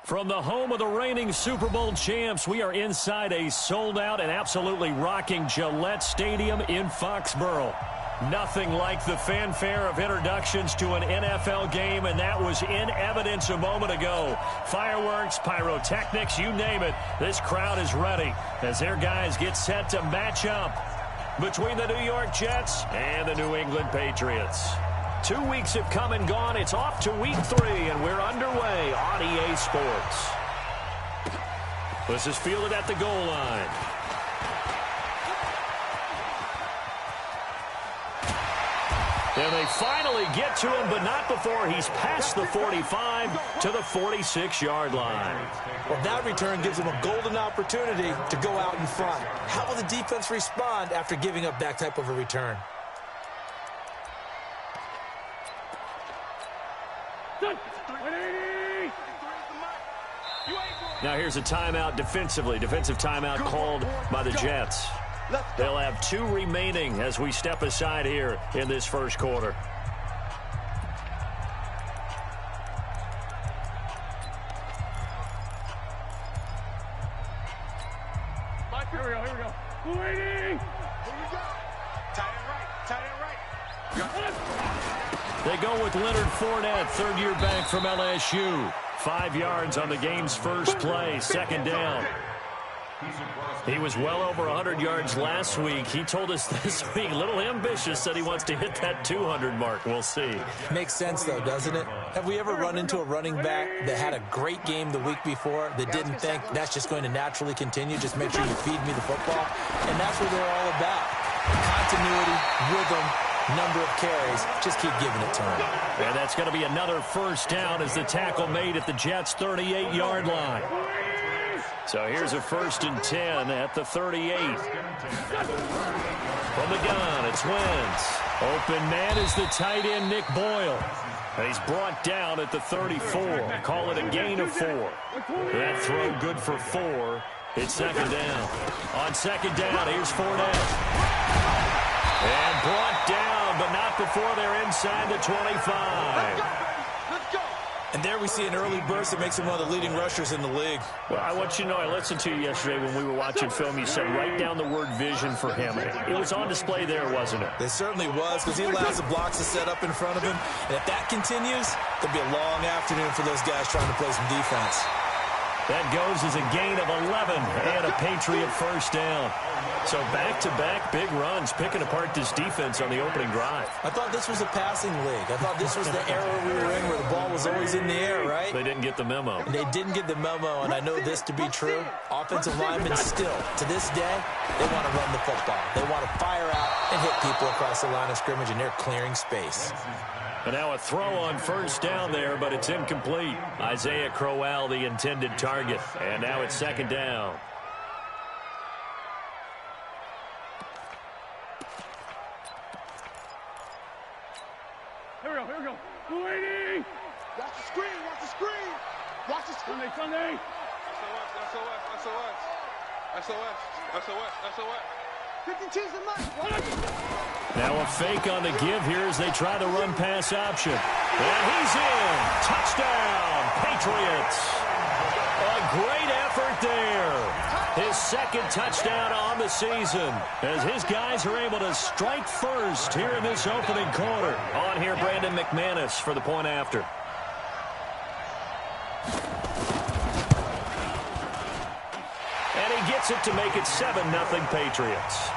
From the home of the reigning Super Bowl champs, we are inside a sold-out and absolutely rocking Gillette Stadium in Foxborough. Nothing like the fanfare of introductions to an NFL game, and that was in evidence a moment ago. Fireworks, pyrotechnics, you name it. This crowd is ready as their guys get set to match up between the New York Jets and the New England Patriots. 2 weeks have come and gone. It's off to week 3, and we're underway on EA Sports. This is fielded at the goal line. And they finally get to him, but not before he's past the 45 to the 46-yard line. Well, that return gives him a golden opportunity to go out in front. How will the defense respond after giving up that type of a return? Now here's a timeout defensively. Defensive timeout called by the Jets. They'll have 2 remaining as we step aside here in this first quarter. Here we go. Waiting. Here you go. Tight end right. They go with Leonard Fournette, third-year back from LSU. 5 yards on the game's first play, second down. He was well over 100 yards last week. He told us this week, a little ambitious, said he wants to hit that 200 mark. We'll see. Makes sense, though, doesn't it? Have we ever run into a running back that had a great game the week before that didn't think that's just going to naturally continue? Just make sure you feed me the football. And that's what they're all about. Continuity, rhythm, number of carries. Just keep giving it to him. And that's going to be another first down as the tackle made at the Jets' 38-yard line. So here's a 1st and 10 at the 38. From the gun, it's Wentz. Open man is the tight end, Nick Boyle. And he's brought down at the 34. Call it a gain of 4. That throw good for 4. It's second down. On second down, here's Fournette. And brought down, but not before they're inside the 25. And there we see an early burst that makes him one of the leading rushers in the league. Well, I want you to know, I listened to you yesterday when we were watching film. You said write down the word vision for him. It was on display there, wasn't it? It certainly was, because he allows the blocks to set up in front of him. And if that continues, there'll be a long afternoon for those guys trying to play some defense. That goes as a gain of 11 and a Patriot first down. So back-to-back big runs, picking apart this defense on the opening drive. I thought this was a passing league. I thought this was the era we were in where the ball was always in the air, right? They didn't get the memo. They didn't get the memo, and I know this to be true. Offensive linemen still, to this day, they want to run the football. They want to fire out and hit people across the line of scrimmage, and they're clearing space. And now a throw on first down there, but it's incomplete. Isaiah Crowell, the intended target. And now it's second down. Here we go. Waiting. Watch the screen. Watch the screen. Sunday. SOS. 52's the mark. Now a fake on the give here as they try the run-pass option. And he's in. Touchdown, Patriots. A great effort there. His second touchdown on the season as his guys are able to strike first here in this opening quarter. On here, Brandon McManus for the point after. And he gets it to make it 7-0 Patriots.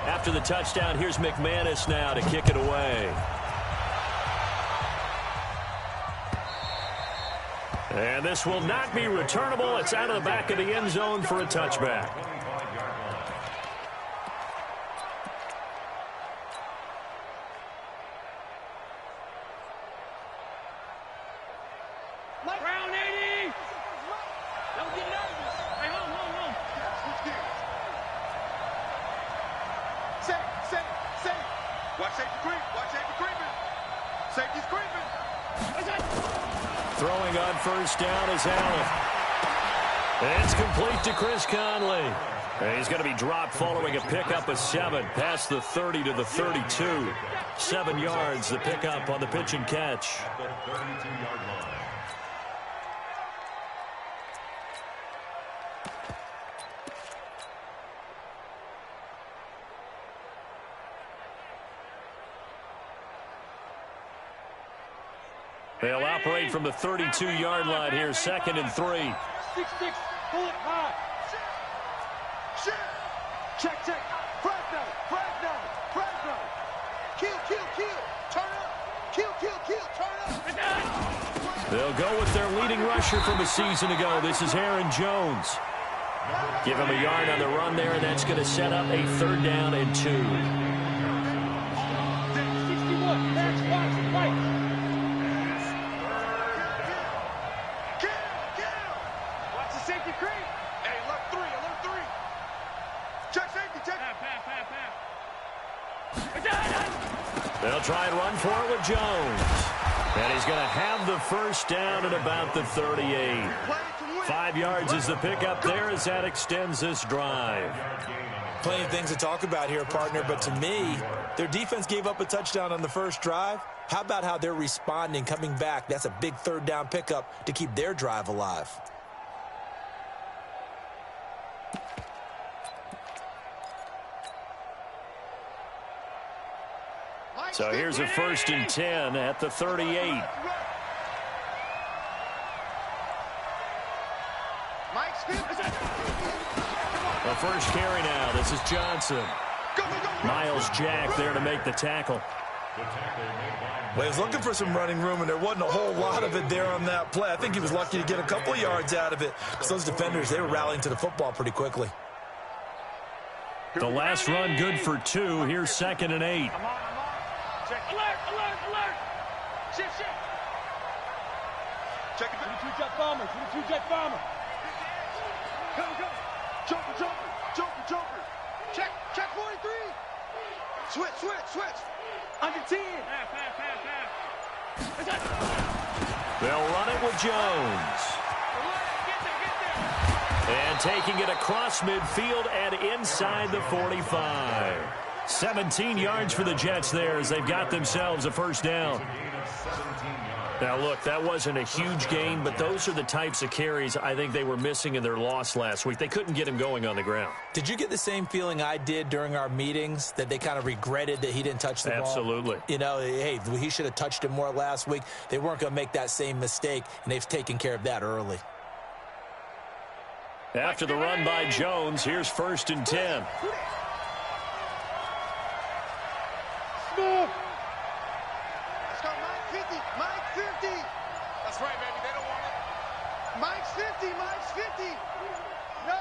After the touchdown, here's McManus now to kick it away. And this will not be returnable. It's out of the back of the end zone for a touchback. Round 80. Don't get nervous. Hey, hold on. Safe. Watch safety creeping. Safety's creeping. Throwing on first down is Allen. And it's complete to Chris Conley. And he's going to be dropped following a pickup of 7 past the 30 to the 32. 7 yards, the pickup on the pitch and catch. At the 32-yard line. They'll operate from the 32-yard line here, 2nd and 3. 6-6, pull it high. Check. Fragno. Kill. Turn up. They'll go with their leading rusher from a season ago. This is Aaron Jones. Give him a yard on the run there, and that's going to set up a 3rd down and 2. 61, match, watch, fight. Watch the safety creep. Hey, alert 3. Check safety, check. Pass. They'll try and run for it with Jones. And he's going to have the 1st down at about the 38. 5 yards is the pickup there as that extends this drive. Plenty of things to talk about here, partner, but to me, their defense gave up a touchdown on the first drive. How about how they're responding, coming back? That's a big 3rd down pickup to keep their drive alive. So here's a 1st and 10 at the 38. The first carry now. This is Johnson. Miles Jack there to make the tackle. Well, he was looking for some running room, and there wasn't a whole lot of it there on that play. I think he was lucky to get a couple of yards out of it, because those defenders, they were rallying to the football pretty quickly. The last run good for 2. Here's 2nd and 8. Check. Alert. Shift. Check it. 22-jet bomber. Go. Jumper. Check 43. Switch. Under 10. They'll run it with Jones. And taking it across midfield and inside the 45. 17 yards for the Jets there as they've got themselves a 1st down. Now, look, that wasn't a huge gain, but those are the types of carries I think they were missing in their loss last week. They couldn't get him going on the ground. Did you get the same feeling I did during our meetings, that they kind of regretted that he didn't touch the ball? Absolutely. You know, hey, he should have touched it more last week. They weren't going to make that same mistake, and they've taken care of that early. After the run by Jones, here's 1st and 10. Let's go, Mike 50. That's right, baby. They don't want it. Mike's 50. No.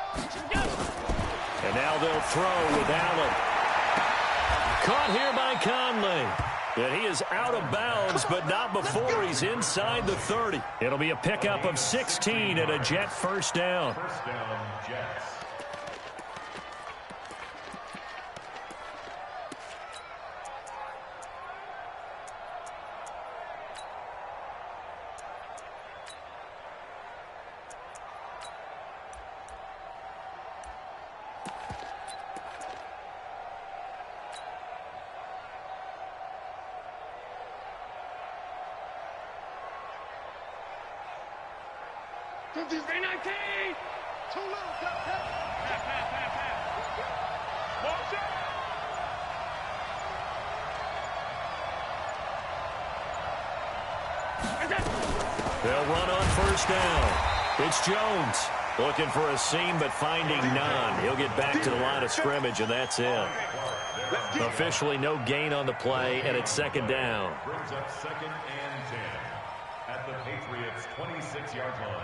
And now they'll throw with Allen. Caught here by Conley. And he is out of bounds, but not before he's inside the 30. It'll be a pickup of 16 and a Jet 1st down. 1st down, Jets. Too little. They'll run on 1st down. It's Jones looking for a seam, but finding none. He'll get back to the line of scrimmage, and that's it. Officially no gain on the play, and it's 2nd down. Brings up 2nd and 10 at the Patriots' 26-yard line.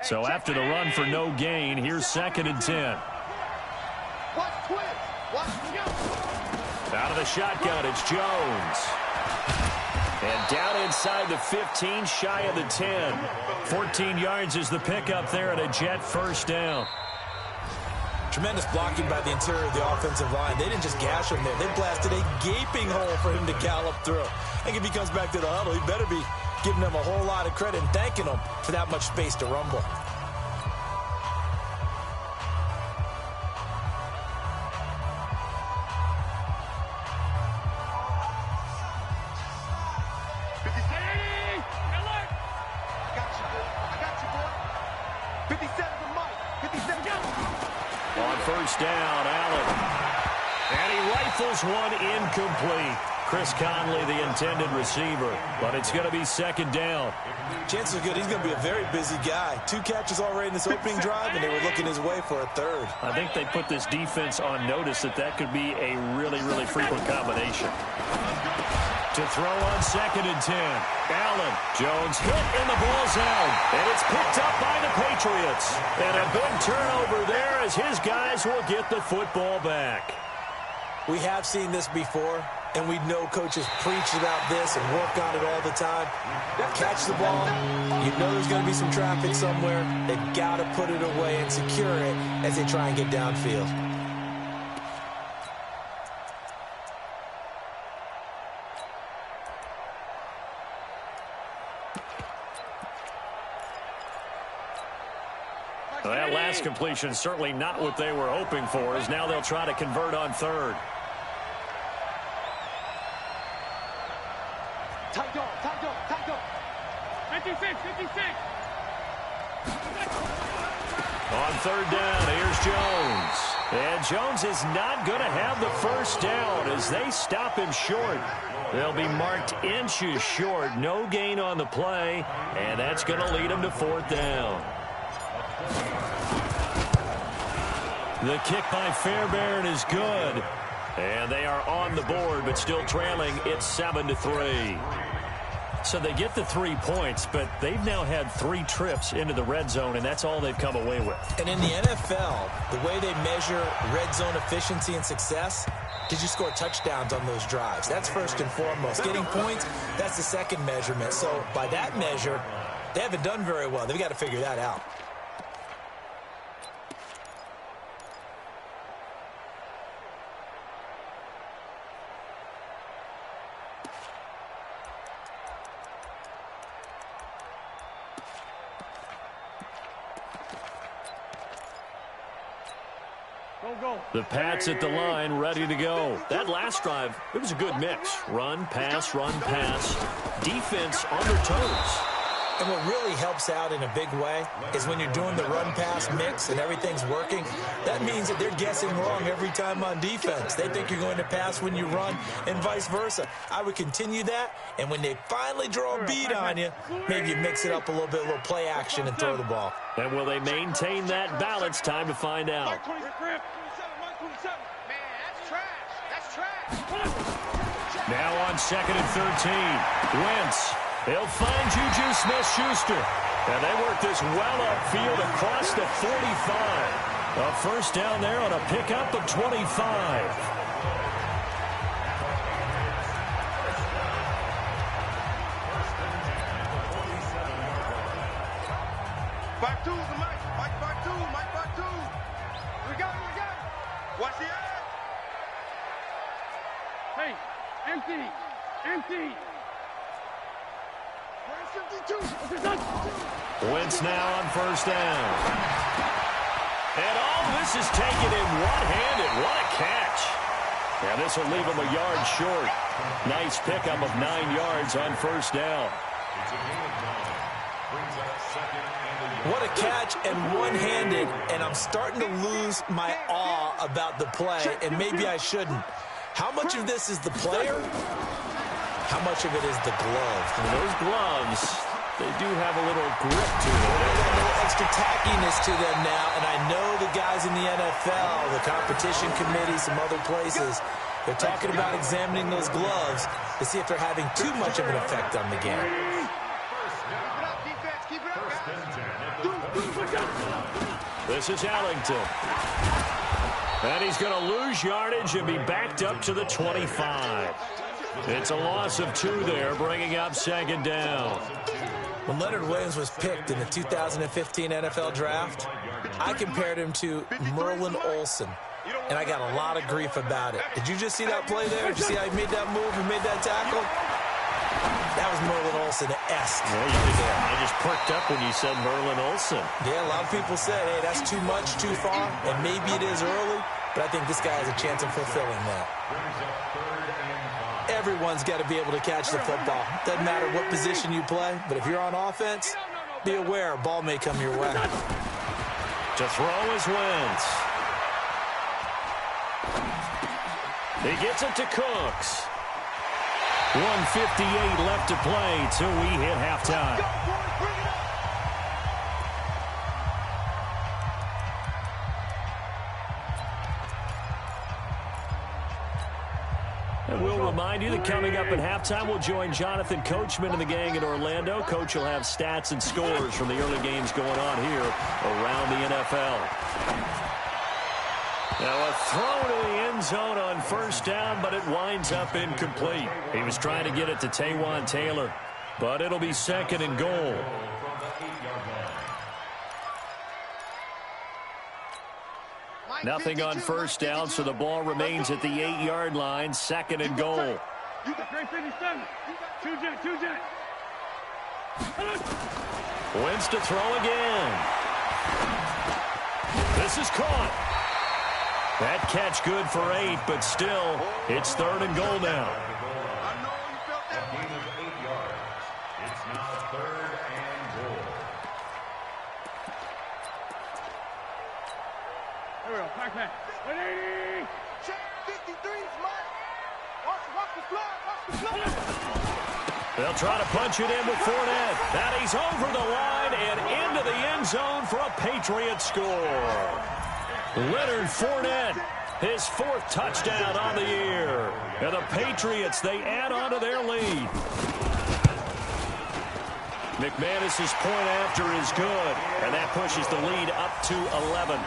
So after the run for no gain, here's 2nd and 10. Out of the shotgun, it's Jones. And down inside the 15, shy of the 10. 14 yards is the pickup there at a Jet 1st down. Tremendous blocking by the interior of the offensive line. They didn't just gash him there. They blasted a gaping hole for him to gallop through. I think if he comes back to the huddle, he better be giving them a whole lot of credit and thanking them for that much space to rumble. First down, Allen. And he rifles one incomplete. Chris Conley, the intended receiver. But it's going to be second down. Chances are good he's going to be a very busy guy. 2 catches already in this opening drive, and they were looking his way for a third. I think they put this defense on notice that could be a really, really frequent combination. To throw on 2nd and 10. Allen. Jones hit and the ball's out. And it's picked up by the Patriots. And a big turnover there as his guys will get the football back. We have seen this before, and we know coaches preach about this and work on it all the time. Catch the ball. You know there's going to be some traffic somewhere. They've got to put it away and secure it as they try and get downfield. Well, that last completion certainly not what they were hoping for, as now they'll try to convert on 3rd. Tight go. 56. On 3rd down, here's Jones. And Jones is not going to have the first down as they stop him short. They'll be marked inches short. No gain on the play, and that's going to lead them to 4th down. The kick by Fairbairn is good. And they are on the board, but still trailing. It's 7-3. So they get the 3 points, but they've now had 3 trips into the red zone, and that's all they've come away with. And in the NFL, the way they measure red zone efficiency and success, did you score touchdowns on those drives? That's first and foremost. Getting points, that's the second measurement. So by that measure, they haven't done very well. They've got to figure that out. The Pats at the line, ready to go. That last drive, it was a good mix. Run, pass, run, pass. Defense on their toes. And what really helps out in a big way is when you're doing the run-pass mix and everything's working, that means that they're guessing wrong every time on defense. They think you're going to pass when you run and vice versa. I would continue that, and when they finally draw a bead on you, maybe you mix it up a little bit, a little play action and throw the ball. And will they maintain that balance? Time to find out. Now on 2nd and 13. Wentz. They'll find Juju Smith-Schuster. And they work this well upfield across the 45. A first down there on a pickup of 25. Back two, Mike back two. We got it. Watch the air. Hey, empty. Wentz now on first down. And all this is taken in one-handed. What a catch. Now this will leave him a yard short. Nice pickup of 9 yards on first down. What a catch and one-handed, and I'm starting to lose my awe about the play, and maybe I shouldn't. How much of this is the player? How much of it is the glove? And those gloves, they do have a little grip to them. They got a little extra tackiness to them now, and I know the guys in the NFL, the competition committee, some other places, they're talking about examining those gloves to see if they're having too much of an effect on the game. This is Ellington. And he's going to lose yardage and be backed up to the 25. It's a loss of 2 there, bringing up second down. When Leonard Williams was picked in the 2015 NFL Draft, I compared him to Merlin Olsen, and I got a lot of grief about it. Did you just see that play there? Did you see how he made that move and made that tackle? That was Merlin Olsen-esque. Yeah, I just perked up when you said Merlin Olsen. Yeah, a lot of people said, hey, that's too much, too far, and maybe it is early, but I think this guy has a chance of fulfilling that. Everyone's got to be able to catch the football. Doesn't matter what position you play, but if you're on offense, be aware, a ball may come your way. To throw is Wentz. He gets it to Cooks. 1:58 left to play till we hit halftime. And we'll remind you that coming up at halftime, we'll join Jonathan Coachman and the gang in Orlando. Coach will have stats and scores from the early games going on here around the NFL. Now a throw to the end zone on first down, but it winds up incomplete. He was trying to get it to Taywan Taylor, but it'll be second and goal. Nothing on first down, so the ball remains at the 8-yard line, second and goal. You got great 57. Two jet. Wentz to throw again. This is caught. That catch good for 8, but still, it's third and goal now. It's now third and goal. Here we go, pack. 180. Check 53, smart. Watch the floor. They'll try to punch it in with Fournette. That he's over the line and into the end zone for a Patriots score. Leonard Fournette, his 4th touchdown on the year. And the Patriots, they add on to their lead. McManus's point after is good, and that pushes the lead up to 11.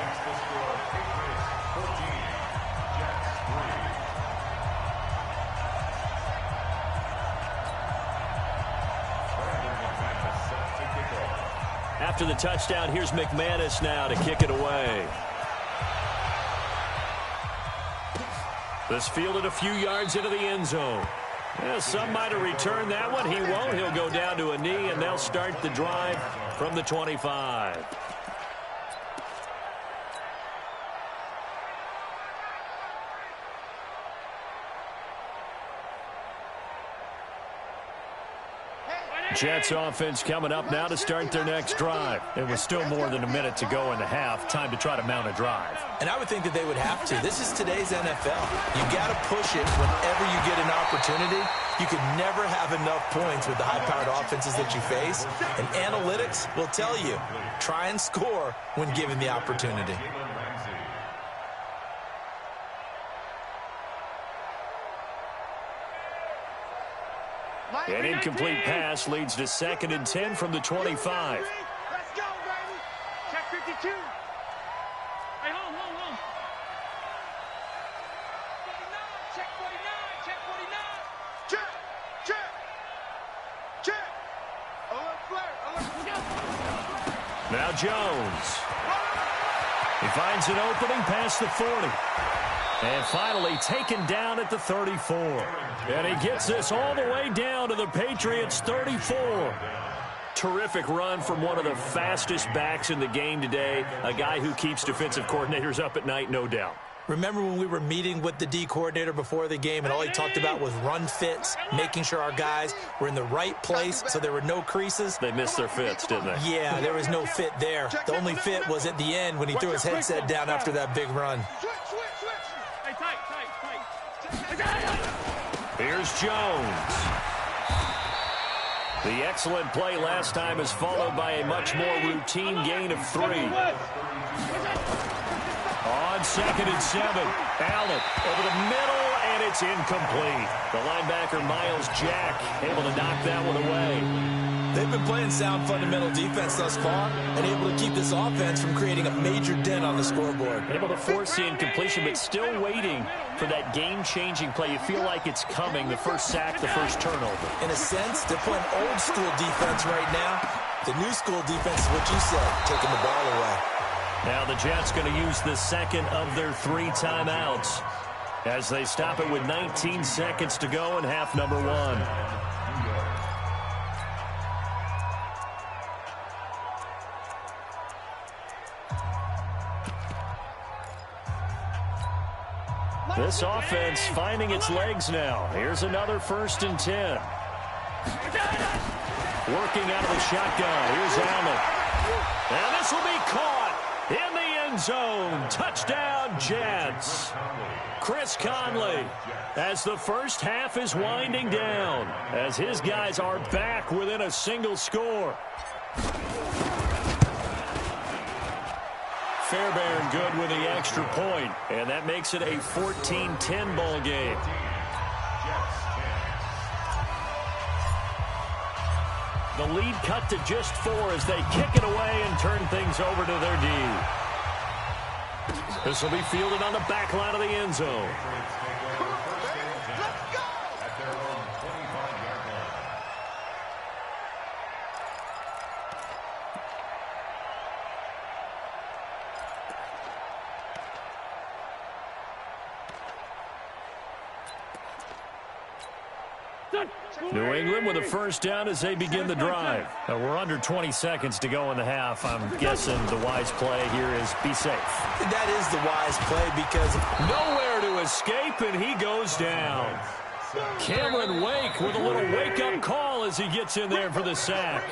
After the touchdown, here's McManus now to kick it away. This fielded a few yards into the end zone. Yeah, some might have returned that one. He won't. He'll go down to a knee, and they'll start the drive from the 25. Jets offense coming up now to start their next drive. And with still more than a minute to go in the half, time to try to mount a drive. And I would think that they would have to. This is today's NFL. You got to push it whenever you get an opportunity. You can never have enough points with the high-powered offenses that you face. And analytics will tell you, try and score when given the opportunity. An incomplete pass leads to 2nd and 10 from the 25. Let's go, baby. Check 52. Hey, hold. 49. Check 49. Check. Alert flare. Now Jones. He finds an opening past the 40. And finally taken down at the 34. And he gets this all the way down to the Patriots' 34. Terrific run from one of the fastest backs in the game today. A guy who keeps defensive coordinators up at night, no doubt. Remember when we were meeting with the D coordinator before the game and all he talked about was run fits, making sure our guys were in the right place so there were no creases? They missed their fits, didn't they? Yeah, there was no fit there. The only fit was at the end when he threw his headset down after that big run. Hey, tight. Here's Jones. The excellent play last time is followed by a much more routine gain of 3. On 2nd and 7, Allen over the middle, and it's incomplete. The linebacker, Miles Jack, able to knock that one away. They've been playing sound fundamental defense thus far and able to keep this offense from creating a major dent on the scoreboard. Able to force the incompletion, but still waiting for that game-changing play. You feel like it's coming, the first sack, the first turnover. In a sense, they're playing old-school defense right now. The new school defense is what you said, taking the ball away. Now the Jets going to use the second of their 3 timeouts as they stop it with 19 seconds to go in half number 1. This offense finding its legs now. Here's another 1st and 10. Working out of the shotgun. Here's Allen. And this will be caught in the end zone. Touchdown, Jets. Chris Conley, as the first half is winding down, as his guys are back within a single score. Fairbairn good with the extra point, and that makes it a 14-10 ball game. The lead cut to just 4 as they kick it away and turn things over to their D. This will be fielded on the back line of the end zone. New England with a first down as they begin the drive. We're under 20 seconds to go in the half. I'm guessing the wise play here is be safe. That is the wise play because nowhere to escape, and he goes down. Cameron Wake with a little wake-up call as he gets in there for the sack.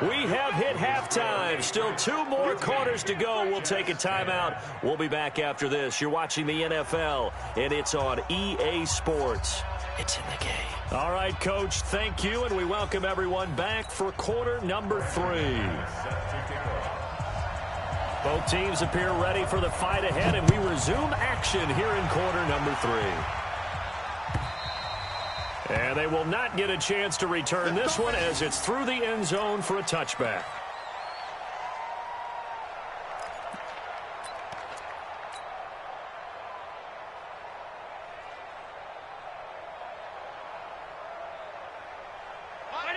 We have hit halftime. Still 2 more quarters to go. We'll take a timeout. We'll be back after this. You're watching the NFL, and it's on EA Sports. It's in the game. All right, Coach, thank you, and we welcome everyone back for quarter number 3. Both teams appear ready for the fight ahead, and we resume action here in quarter number 3. And they will not get a chance to return this one as it's through the end zone for a touchback.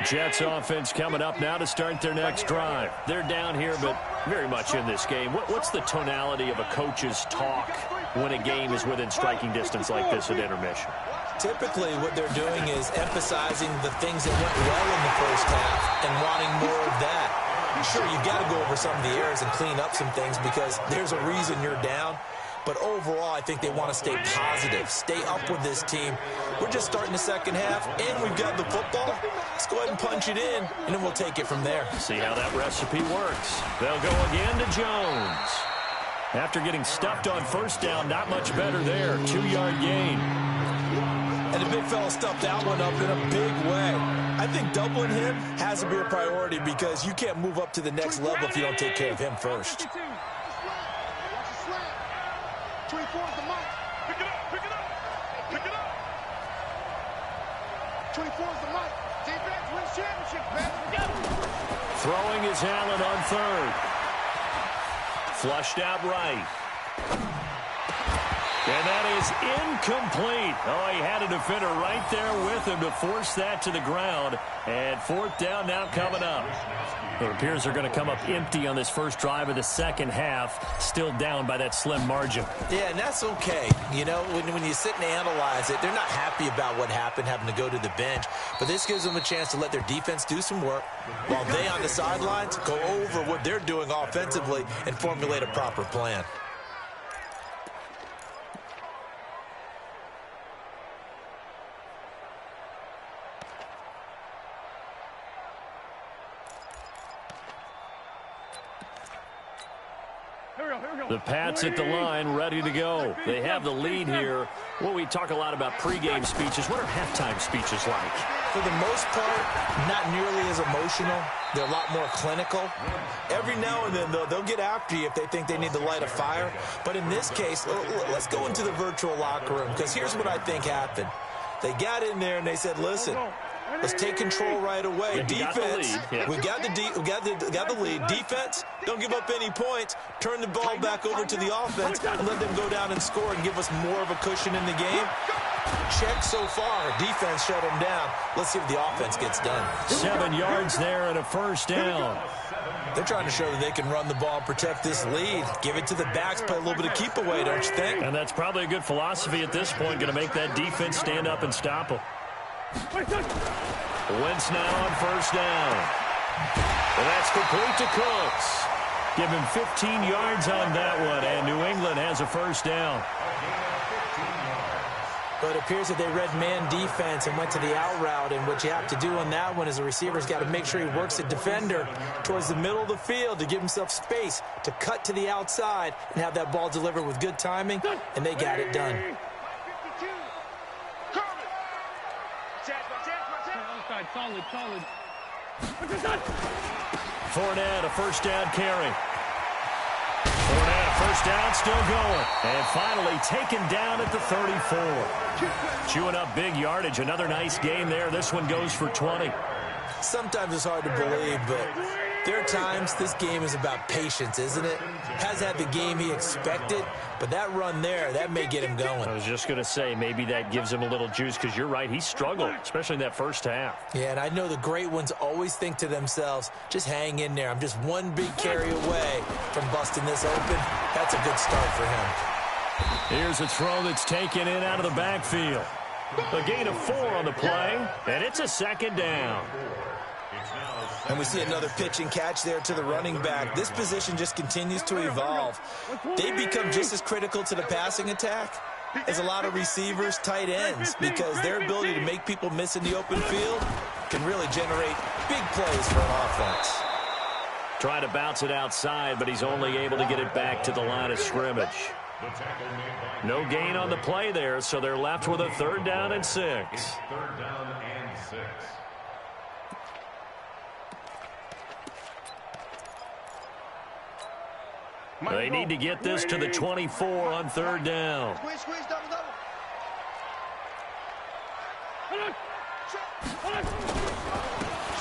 Jets offense coming up now to start their next drive. They're down here, but very much in this game. What's the tonality of a coach's talk when a game is within striking distance like this at intermission? Typically, what they're doing is emphasizing the things that went well in the first half and wanting more of that. Sure, you've got to go over some of the errors and clean up some things because there's a reason you're down. But overall, I think they want to stay positive, stay up with this team. We're just starting the second half, and we've got the football. Let's go ahead and punch it in, and then we'll take it from there. See how that recipe works. They'll go again to Jones. After getting stuffed on first down, not much better there. 2-yard gain. And the big fella stuffed that one up in a big way. I think doubling him has to be a priority because you can't move up to the next level if you don't take care of him first. 24 is the mark. Pick it up, pick it up, pick it up. 24 is the mark. Defense wins championship, man. Throwing is Allen on 3rd. Flushed out right. And that is incomplete. Oh, he had a defender right there with him to force that to the ground. And 4th down now coming up. It appears they're going to come up empty on this first drive of the second half. Still down by that slim margin. Yeah, and that's okay. You know, when you sit and analyze it, they're not happy about what happened, having to go to the bench. But this gives them a chance to let their defense do some work while they on the sidelines go over what they're doing offensively and formulate a proper plan. The Pats at the line, ready to go. They have the lead here. Well, we talk a lot about pregame speeches. What are halftime speeches like? For the most part, not nearly as emotional. They're a lot more clinical. Every now and then, though, they'll get after you if they think they need to light a fire. But in this case, let's go into the virtual locker room, because here's what I think happened. They got in there and they said, listen, let's take control right away. Defense, we got the lead. Defense, don't give up any points. Turn the ball back over to the offense and let them go down and score and give us more of a cushion in the game. Check so far. Defense shut them down. Let's see if the offense gets done. 7 yards there and a first down. They're trying to show that they can run the ball and protect this lead. Give it to the backs, play a little bit of keep away, don't you think? And that's probably a good philosophy at this point, going to make that defense stand up and stop them. Wentz now on first down. And that's complete to Cooks. Give him 15 yards on that one, and New England has a first down. But it appears that they read man defense and went to the out route. And what you have to do on that one is the receiver's got to make sure he works the defender towards the middle of the field to give himself space to cut to the outside and have that ball delivered with good timing, and they got it done. Solid. Fournette, a first down carry. Fournette, first down, still going. And finally taken down at the 34. Chewing up big yardage. Another nice game there. This one goes for 20. Sometimes it's hard to believe, but there are times this game is about patience, isn't it? Has had the game he expected, but that run there, that may get him going. I was just going to say, maybe that gives him a little juice, because you're right, he struggled, especially in that first half. Yeah, and I know the great ones always think to themselves, just hang in there. I'm just one big carry away from busting this open. That's a good start for him. Here's a throw that's taken in out of the backfield. A gain of 4 on the play, and it's a second down. And we see another pitch and catch there to the running back. This position just continues to evolve. They become just as critical to the passing attack as a lot of receivers, tight ends, because their ability to make people miss in the open field can really generate big plays for an offense. Trying to bounce it outside, but he's only able to get it back to the line of scrimmage. No gain on the play there, so they're left with a 3rd down and 6. 3rd down and 6. They need to get this to the 24 on 3rd down. Squeeze, double.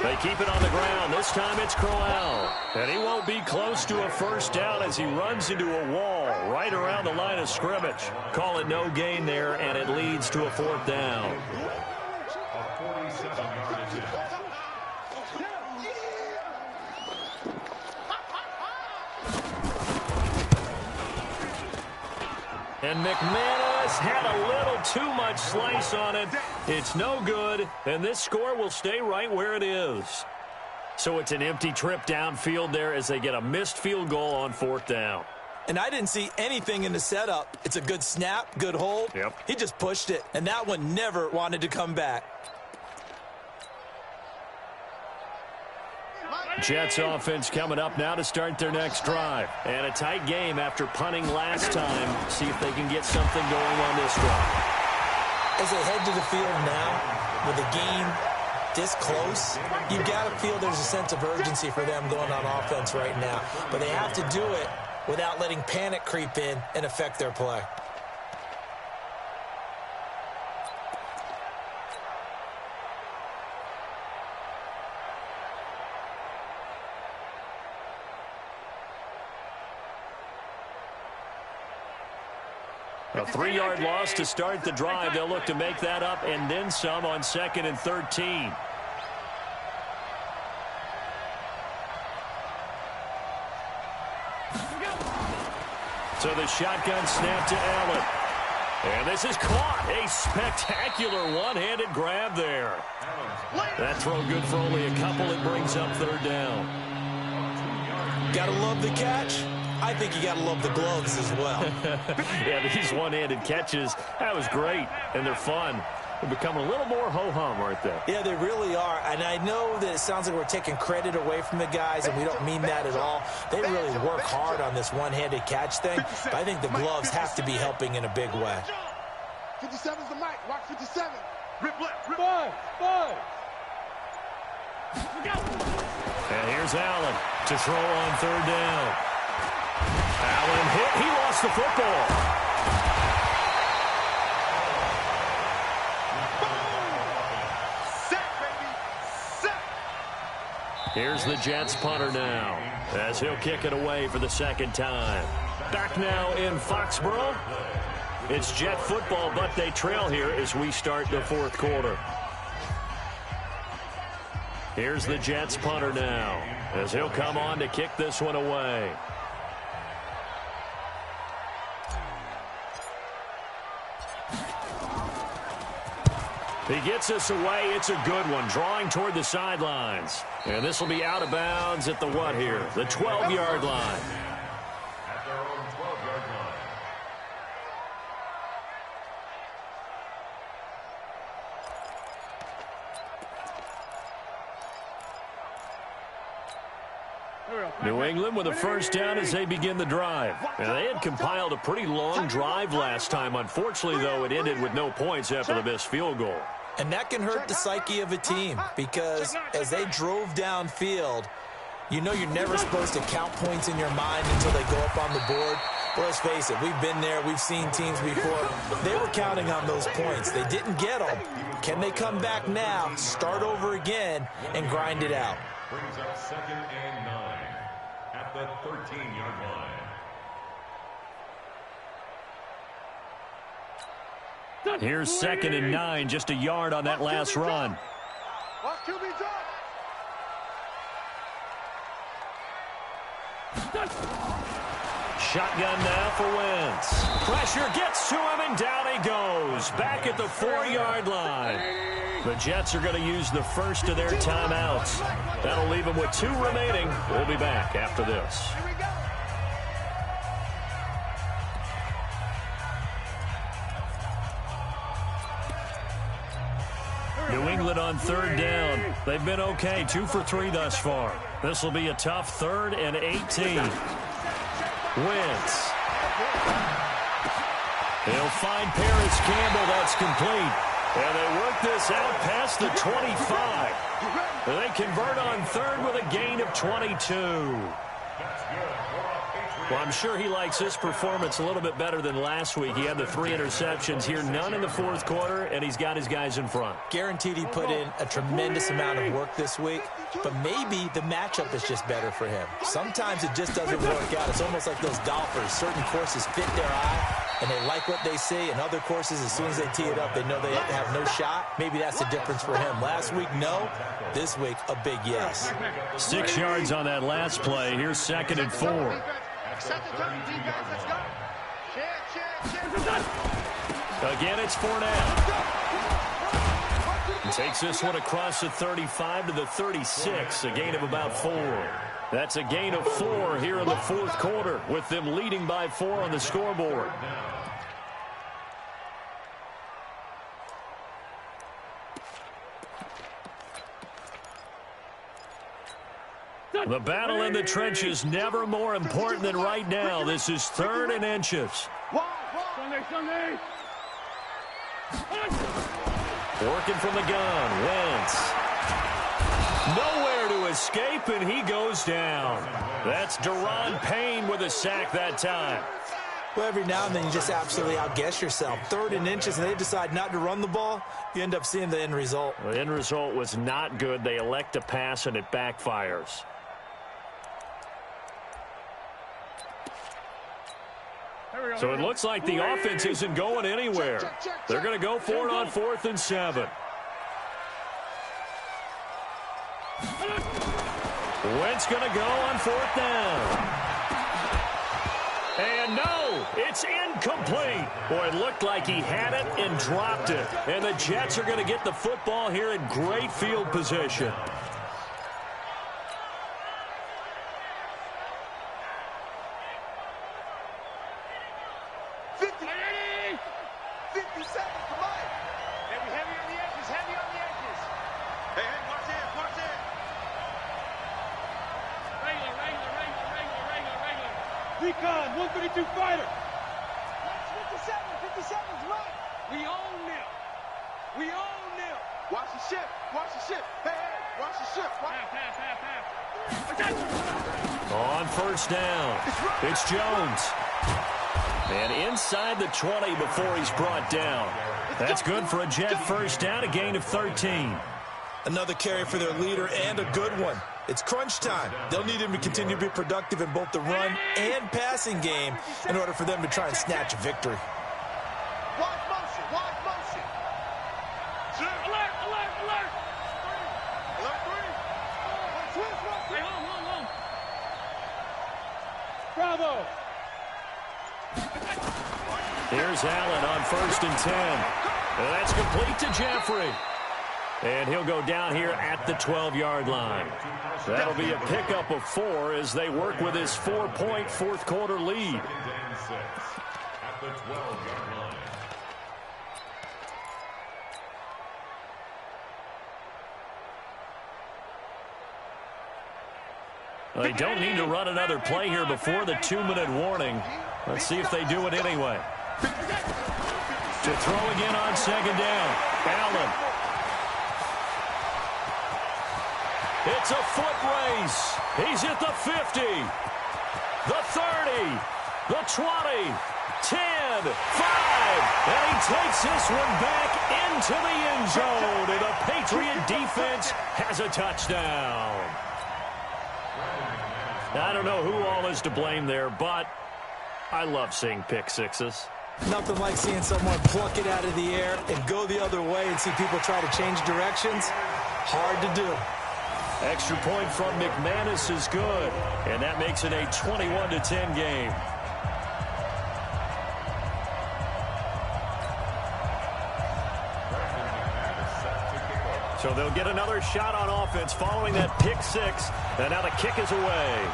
They keep it on the ground. This time it's Crowell. And he won't be close to a first down as he runs into a wall right around the line of scrimmage. Call it no gain there, and it leads to a 4th down. And McManus had a little too much slice on it. It's no good, and this score will stay right where it is. So it's an empty trip downfield there as they get a missed field goal on 4th down. And I didn't see anything in the setup. It's a good snap, good hold. Yep. He just pushed it, and that one never wanted to come back. Jets offense coming up now to start their next drive. And a tight game after punting last time. See if they can get something going on this drive. As they head to the field now, with the game this close, you've got to feel there's a sense of urgency for them going on offense right now. But they have to do it without letting panic creep in and affect their play. A 3-yard loss to start the drive. They'll look to make that up and then some on 2nd and 13. So the shotgun snap to Allen. And this is caught. A spectacular one-handed grab there. That throw good for only a couple. It brings up 3rd down. Gotta love the catch. I think you got to love the gloves as well. Yeah, these one-handed catches, that was great, and they're fun. They've become a little more ho-hum, aren't they? Yeah, they really are. And I know that it sounds like we're taking credit away from the guys, and we don't mean that at all. They really work hard on this one-handed catch thing, but I think the gloves have to be helping in a big way. 57's the mic. Watch 57. Rip left. Rip. Five. And here's Allen to throw on 3rd down. Allen hit. He lost the football. Sack, baby. Sack. Here's the Jets punter now as he'll kick it away for the 2nd time. Back now in Foxborough. It's Jet football, but they trail here as we start the 4th quarter. Here's the Jets punter now as he'll come on to kick this one away. He gets us away. It's a good one, drawing toward the sidelines. And this will be out of bounds at the what here? The 12-yard line. At their own 12-yard New England with a first down as they begin the drive. And they had compiled a pretty long drive last time. Unfortunately, though, it ended with no points after the missed field goal. And that can hurt the psyche of a team because as they drove downfield, you know you're never supposed to count points in your mind until they go up on the board. But let's face it, we've been there. We've seen teams before. They were counting on those points. They didn't get them. Can they come back now, start over again, and grind it out? Brings up 2nd and 9 at the 13-yard line. Here's 2nd and 9, just a yard on that last run. Shotgun now for Wentz. Pressure gets to him, and down he goes. Back at the 4-yard line. The Jets are going to use the first of their timeouts. That'll leave them with 2 remaining. We'll be back after this. New England on 3rd down. They've been okay, 2 for 3 thus far. This will be a tough 3rd and 18. Wentz. He'll find Paris Campbell. That's complete. And they work this out past the 25. They convert on 3rd with a gain of 22. Well, I'm sure he likes this performance a little bit better than last week. He had the 3 interceptions here, none in the 4th quarter, and he's got his guys in front. Guaranteed he put in a tremendous amount of work this week, but maybe the matchup is just better for him. Sometimes it just doesn't work out. It's almost like those golfers. Certain courses fit their eye, and they like what they see, and other courses, as soon as they tee it up, they know they have no shot. Maybe that's the difference for him. Last week, no. This week, a big yes. 6 yards on that last play. Here's 2nd and 4. Again, it's Fournette. Takes this one across the 35 to the 36, a gain of about 4. That's a gain of 4 here in the 4th quarter, with them leading by 4 on the scoreboard. The battle in the trenches never more important than right now. This is 3rd and inches. Sunday. Working from the gun, Wentz. Nowhere to escape, and he goes down. That's Daron Payne with a sack that time. Well, every now and then you just absolutely outguess yourself. 3rd and inches, and they decide not to run the ball. You end up seeing the end result. The end result was not good. They elect to pass, and it backfires. So it looks like the offense isn't going anywhere. They're going to go for it on 4th and 7. Wentz going to go on 4th down. And no, it's incomplete. Boy, it looked like he had it and dropped it. And the Jets are going to get the football here in great field position. Recon, 132 fighter. 57's right. We own them. We own them. Watch the ship. Watch the ship. Hey, watch the ship. Pass. On 1st down, it's Jones. And inside the 20 before he's brought down. That's good for a Jet first down, a gain of 13. Another carry for their leader, and a good one. It's crunch time. They'll need him to continue to be productive in both the run and passing game in order for them to try and snatch a victory. Watch motion. Watch motion. Alert. Alert 3. Hey, hold. Bravo. Here's Allen on 1st and 10. And that's complete to Jeffrey. And he'll go down here at the 12-yard line. That'll be a pickup of 4 as they work with his 4-point 4th quarter lead. At the 12-yard line. They don't need to run another play here before the 2-minute warning. Let's see if they do it anyway. To throw again on second down. Allen. It's a foot race. He's at the 50, the 30, the 20, 10, 5, and he takes this one back into the end zone, and the Patriot defense has a touchdown. I don't know who all is to blame there, but I love seeing pick sixes. Nothing like seeing someone pluck it out of the air and go the other way and see people try to change directions. Hard to do. Extra point from McManus is good, and that makes it a 21-10 game. So they'll get another shot on offense following that pick six, and now the kick is away.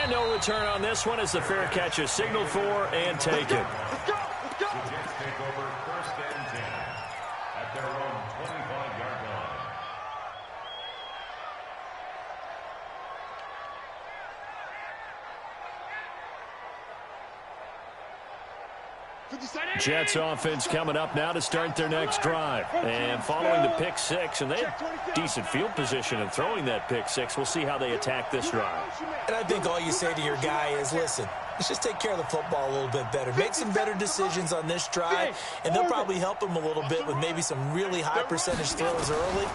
And no return on this one as the fair catch is signaled for and taken. Let's go! Jets take over 1st and 10 at their own 25-yard line. Jets offense coming up now to start their next drive. And following the pick six, and they have decent field position in throwing that pick six. We'll see how they attack this drive. And I think all you say to your guy is, listen, let's just take care of the football a little bit better. Make some better decisions on this drive, and they'll probably help him a little bit with maybe some really high percentage throws early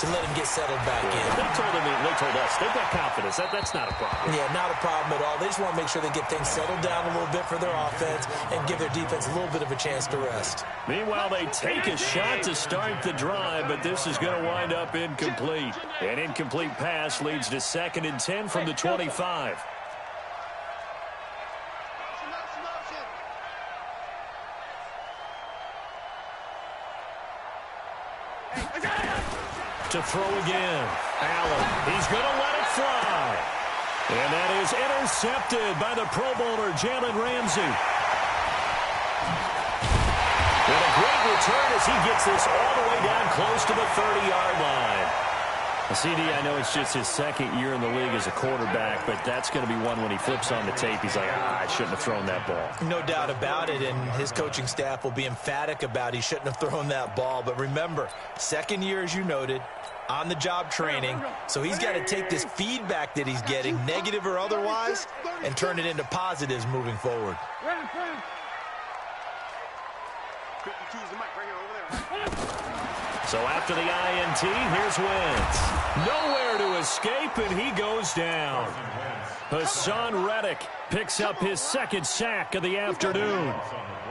to let him get settled back in. They told us they've got confidence. That's not a problem. Yeah, not a problem at all. They just want to make sure they get things settled down a little bit for their offense and give their defense a little bit of a chance to rest. Meanwhile, they take a shot to start the drive, but this is going to wind up incomplete. An incomplete pass leads to 2nd and 10 from the 25. To throw again. Allen. He's going to let it fly. And that is intercepted by the Pro Bowler, Jalen Ramsey. And a great return as he gets this all the way down close to the 30-yard line. CD, I know it's just his 2nd year in the league as a quarterback, but that's going to be one when he flips on the tape. He's like, I shouldn't have thrown that ball. No doubt about it, and his coaching staff will be emphatic about he shouldn't have thrown that ball. But remember, 2nd year, as you noted, on-the-job training, so he's got to take this feedback that he's getting, negative or otherwise, and turn it into positives moving forward. So after the INT, here's Wentz. Nowhere to escape, and he goes down. Hassan Reddick picks up his 2nd sack of the afternoon.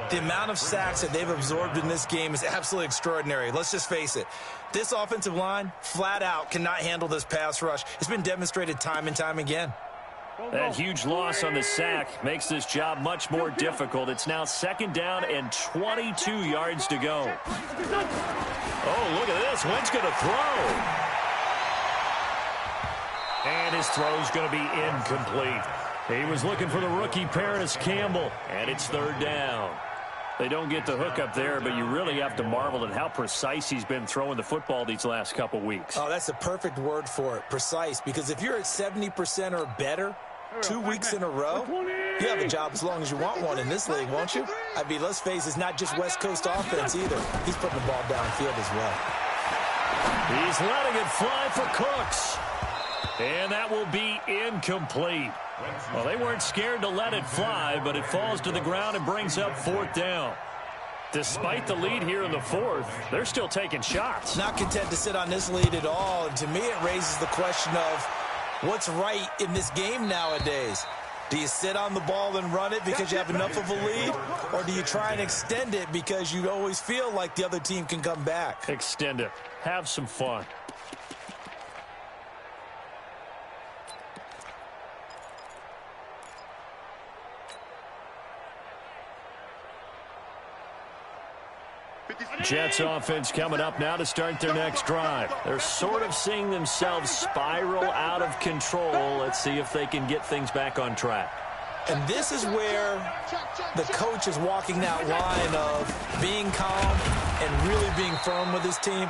The amount of sacks that they've absorbed in this game is absolutely extraordinary. Let's just face it. This offensive line, flat out, cannot handle this pass rush. It's been demonstrated time and time again. That huge loss on the sack makes this job much more difficult. It's now 2nd down and 22 yards to go. Oh, look at this. Wentz going to throw. And his throw's going to be incomplete. He was looking for the rookie Paris Campbell, and it's 3rd down. They don't get the hook up there, but you really have to marvel at how precise he's been throwing the football these last couple weeks. Oh, that's a perfect word for it, precise, because if you're at 70% or better 2 weeks in a row, you have a job as long as you want one in this league, won't you? I mean, let's face it, it's not just West Coast offense either. He's putting the ball downfield as well. He's letting it fly for Cooks. And that will be incomplete. Well, they weren't scared to let it fly, but it falls to the ground and brings up 4th down. Despite the lead here in the 4th, they're still taking shots. Not content to sit on this lead at all. And to me, it raises the question of what's right in this game nowadays. Do you sit on the ball and run it because you have enough of a lead? Or do you try and extend it because you always feel like the other team can come back? Extend it. Have some fun. Jets offense coming up now to start their next drive. They're sort of seeing themselves spiral out of control. Let's see if they can get things back on track. And this is where the coach is walking that line of being calm and really being firm with his team.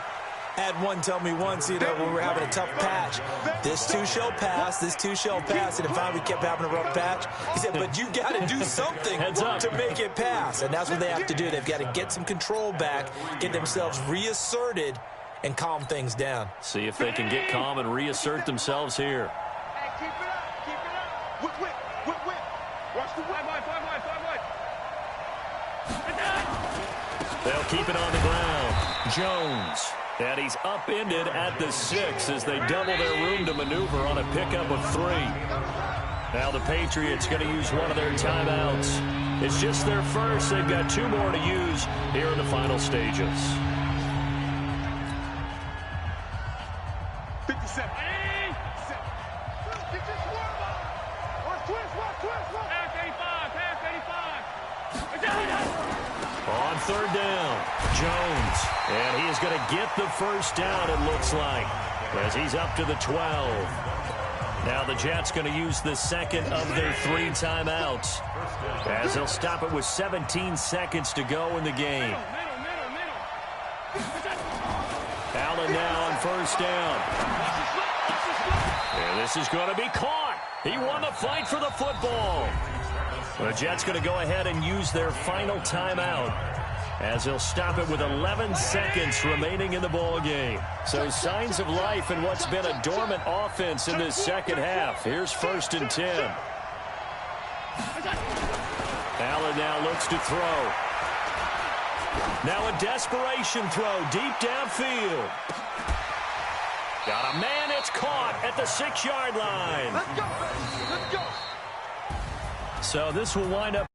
Had one tell me once, when we were having a tough patch, this too shall pass, this too shall pass, and then finally we kept having a rough patch. He said, but you got to do something to make it pass, and that's what they have to do. They've got to get some control back, get themselves reasserted, and calm things down. See if they can get calm and reassert themselves here. Hey, keep it up, keep it up. Whip. Watch the whip. They'll keep it on the ground. Jones. And he's upended at the 6 as they double their room to maneuver on a pickup of 3. Now the Patriots going to use one of their timeouts. It's just their first. They've got 2 more to use here in the final stages. 57. Hey! Get this warm up. Twist. Pass 85. On 3rd down, Jones. And he is going to get the first down, it looks like, as he's up to the 12. Now the Jets going to use the second of their 3 timeouts, as they'll stop it with 17 seconds to go in the game. Allen now on 1st down. And this is going to be caught. He won the fight for the football. The Jets going to go ahead and use their final timeout, as they'll stop it with 11 seconds remaining in the ball game. So signs of life in what's been a dormant offense in this second half. Here's 1st and 10. Allen now looks to throw. Now a desperation throw deep downfield. Got a man, it's caught at the 6-yard line. Let's go. So this will wind up